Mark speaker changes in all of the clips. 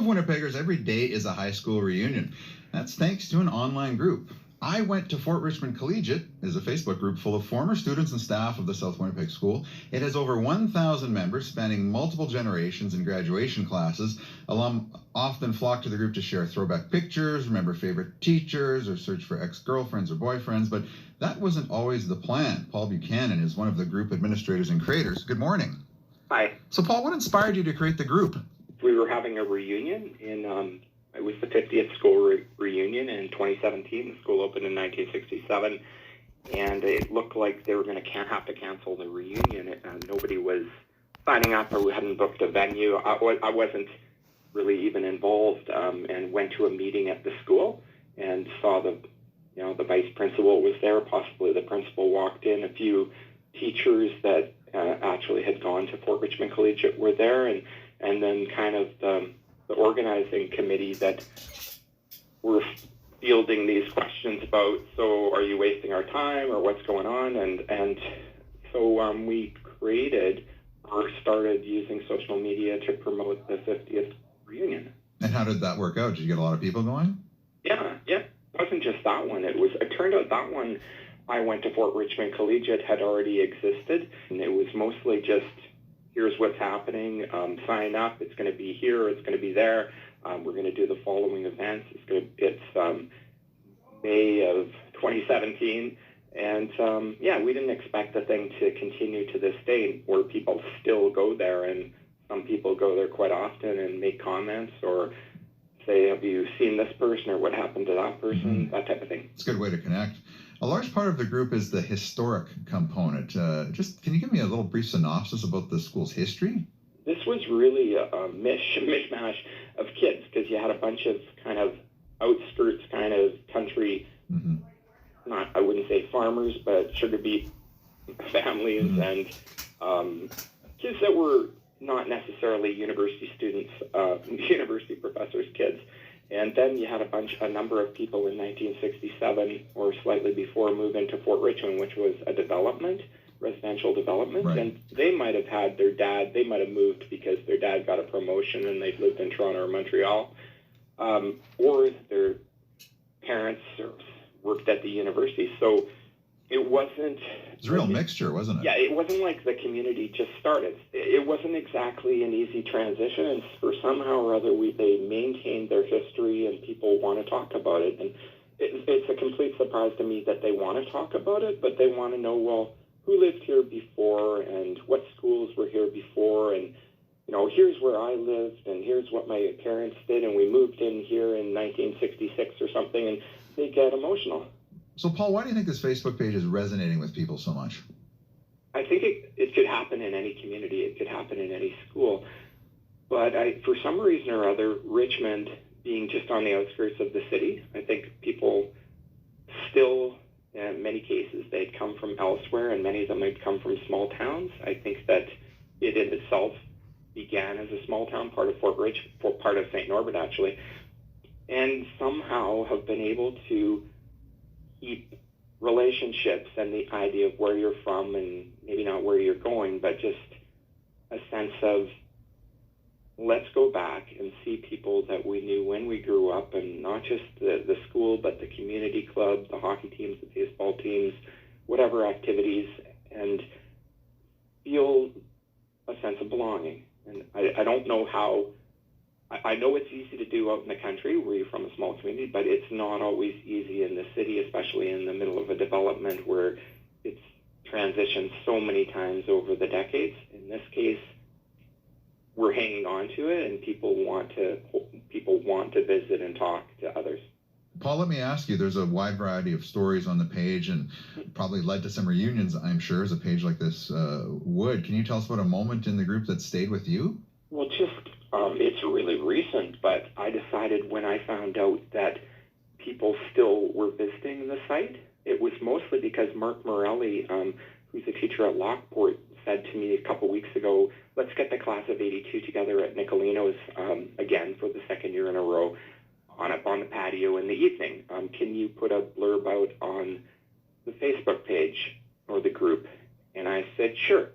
Speaker 1: of Winnipeggers, every day is a high school reunion. That's thanks to an online group. I Went to Fort Richmond Collegiate is a Facebook group full of former students and staff of the South Winnipeg School. It has over 1,000 members spanning multiple generations and graduation classes. Alum often flock to the group to share throwback pictures, remember favorite teachers, or search for ex-girlfriends or boyfriends, but that wasn't always the plan. Paul Buchanan is one of the group administrators and creators. Good morning.
Speaker 2: Hi.
Speaker 1: So Paul, what inspired you to create the group?
Speaker 2: We were having a reunion it was the 50th school reunion in 2017. The school opened in 1967, and it looked like they were going to have to cancel the reunion. Nobody was signing up, or we hadn't booked a venue. I wasn't really even involved, and went to a meeting at the school and saw the vice principal was there. Possibly the principal walked in. A few teachers that actually had gone to Fort Richmond Collegiate were there, and then kind of the organizing committee that were fielding these questions about, so are you wasting our time, or what's going on? And so we started using social media to promote the 50th reunion.
Speaker 1: And how did that work out? Did you get a lot of people going?
Speaker 2: Yeah. It wasn't just that one. It turned out that one, I Went to Fort Richmond Collegiate, had already existed, and it was mostly just, here's what's happening, sign up, it's going to be here, it's going to be there, we're going to do the following events. It's May of 2017, and we didn't expect the thing to continue to this day, where people still go there, and some people go there quite often and make comments, or say, have you seen this person, or what happened to that person, that type of thing.
Speaker 1: It's a good way to connect. A large part of the group is the historic component. Can you give me a little brief synopsis about the school's history?
Speaker 2: This was really a mishmash of kids, because you had a bunch of kind of outskirts kind of country, I wouldn't say farmers, but sugar beet families, and kids that were not necessarily university students, university professors' kids. And then you had a number of people in 1967 or slightly before move into Fort Richmond, which was a residential development.
Speaker 1: Right.
Speaker 2: And they might have had they might have moved because their dad got a promotion and they've lived in Toronto or Montreal, or their parents worked at the university. So it wasn't...
Speaker 1: It's a real mixture, wasn't it?
Speaker 2: Yeah, it wasn't like the community just started. It wasn't exactly an easy transition, and for somehow or other they maintained their history, and people want to talk about it. And it's a complete surprise to me that they want to talk about it, but they want to know, well, who lived here before, and what schools were here before, and here's where I lived, and here's what my parents did, and we moved in here in 1966 or something, and they get emotional.
Speaker 1: So, Paul, why do you think this Facebook page is resonating with people so much?
Speaker 2: I think it could happen in any community. It could happen in any school. But for some reason or other, Richmond being just on the outskirts of the city, I think people still, in many cases, they'd come from elsewhere, and many of them had come from small towns. I think that it in itself began as a small town, part of part of St. Norbert, actually, and somehow have been able to keep relationships and the idea of where you're from, and maybe not where you're going, but just a sense of, let's go back and see people that we knew when we grew up, and not just the school, but the community club, the hockey teams, the baseball teams, whatever activities, and feel a sense of belonging. And I don't know how. I know it's easy to do out in the country where you're from a small community, but it's not always easy in the city, especially in the middle of a development where it's transitioned so many times over the decades. In this case, we're hanging on to it, and people want to visit and talk to others.
Speaker 1: Paul, let me ask you, there's a wide variety of stories on the page, and probably led to some reunions, I'm sure, as a page like this would. Can you tell us about a moment in the group that stayed with you?
Speaker 2: Well, it's really recent, but I decided when I found out that people still were visiting the site, it was mostly because Mark Morelli, who's a teacher at Lockport, said to me a couple weeks ago, let's get the class of 82 together at Nicolino's again for the second year in a row on the patio in the evening. Can you put a blurb out on the Facebook page or the group? And I said, sure.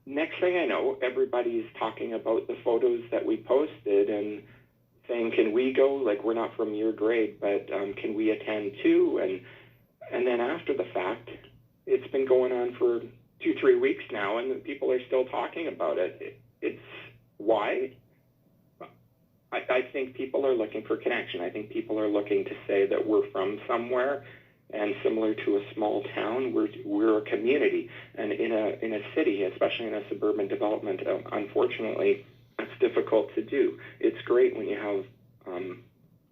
Speaker 2: Next thing I know, everybody's talking about the photos that we posted and saying, can we go? Like, we're not from your grade, but can we attend too? And then after the fact, it's been going on for 2-3 weeks now, and people are still talking about it. It's why? I think people are looking for connection. I think people are looking to say that we're from somewhere, and similar to a small town, we're a community. And in a city, especially in a suburban development, unfortunately, that's difficult to do. It's great when you have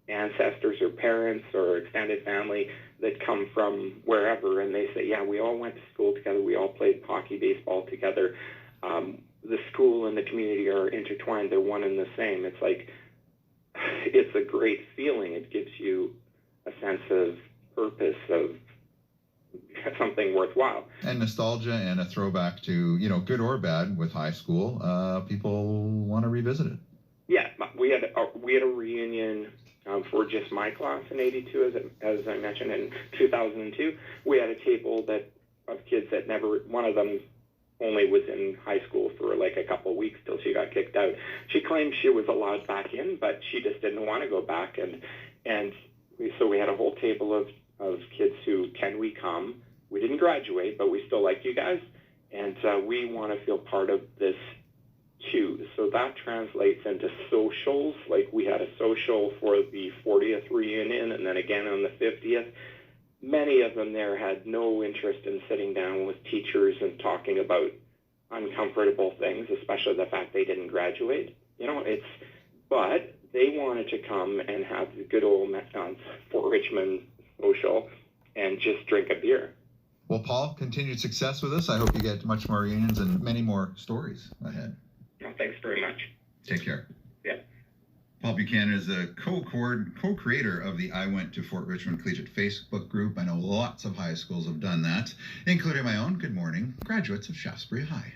Speaker 2: ancestors or parents or extended family that come from wherever, and they say, yeah, we all went to school together, we all played hockey, baseball together. The school and the community are intertwined, they're one and the same. It's like, it's a great feeling. It gives you a sense of purpose, of something worthwhile.
Speaker 1: And nostalgia and a throwback to, good or bad with high school, people want to revisit it.
Speaker 2: Yeah, we had a reunion for just my class in '82, as I mentioned. In 2002, we had a table of kids that one of them only was in high school for like a couple of weeks till she got kicked out. She claimed she was allowed back in, but she just didn't want to go back. So we had a whole table of kids who, can we come? We didn't graduate, but we still like you guys, and we want to feel part of this too. So that translates into socials. Like, we had a social for the 40th reunion, and then again on the 50th. Many of them there had no interest in sitting down with teachers and talking about uncomfortable things, especially the fact they didn't graduate. But they wanted to come and have the good old Fort Richmond social and just drink a beer.
Speaker 1: Well, Paul, continued success with us. I hope you get much more reunions and many more stories ahead.
Speaker 2: Well, thanks very much.
Speaker 1: Take care.
Speaker 2: Yeah.
Speaker 1: Paul Buchanan is the co-creator of the I Went to Fort Richmond Collegiate Facebook group. I know lots of high schools have done that, including my own. Good morning, graduates of Shaftesbury High.